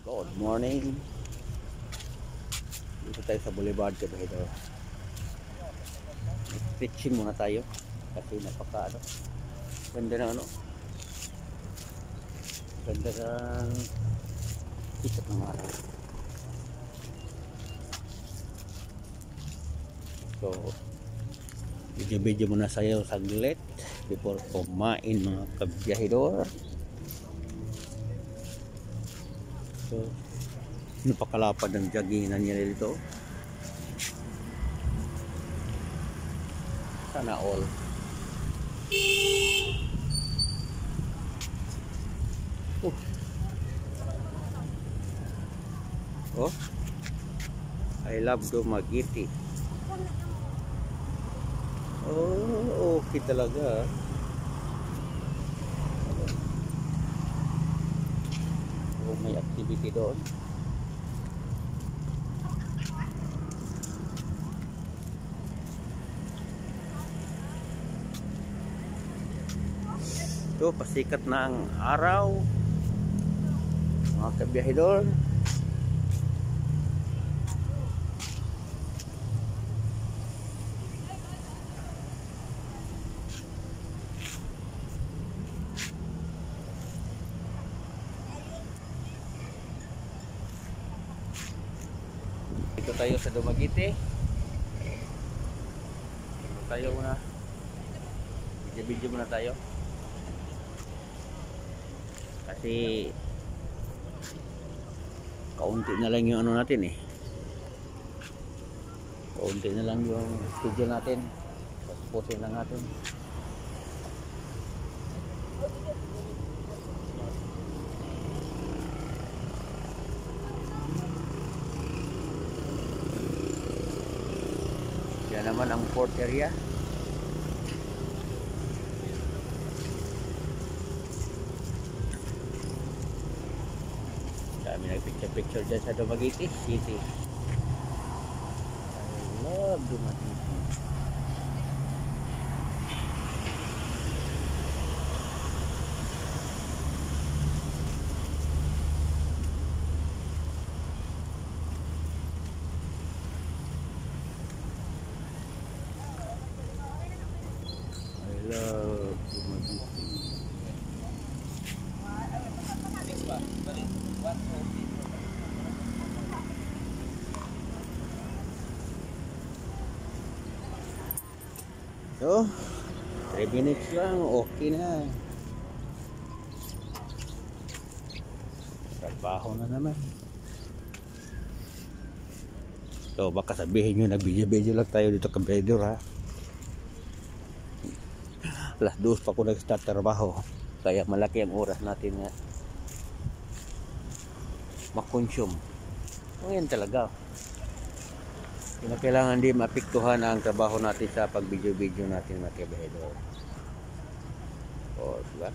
Good morning. Dito tayo sa Boulevard Quevedo. Stretching muna tayo kasi napaka ganda na ganda ng sikat ng araw. So video muna sayo saglit before kumain mga kabiyahidor. So napakalapad ng joggingan niya dito. Sana all. Oh, I love Dumaguete. Oh, okay talaga. Oh, may activity doon. Ito, pasikat na ang araw, mga kabiyahidor. Dito tayo sa Dumaguete. Dito tayo muna. Video muna tayo. Kasi kaunti na lang yung natin kaunti na lang yung schedule natin. Paspusin lang natin. Yan naman ang port area. Kami nagpicture dyan sa Dumaguete City. I love Dumaguete. I love Dumaguete. So, 3 minutes lang, okay na. Trabaho na naman. So, baka sabihin nyo na video lang tayo dito kabiyahidor ha. Alas 2 pa ako nag-start trabaho. Kaya malaki ang oras natin nga makonsume. Ngayon talaga. Kailangan di maapektuhan ang trabaho natin sa pag-video natin mga kabiyahidor. O, diba?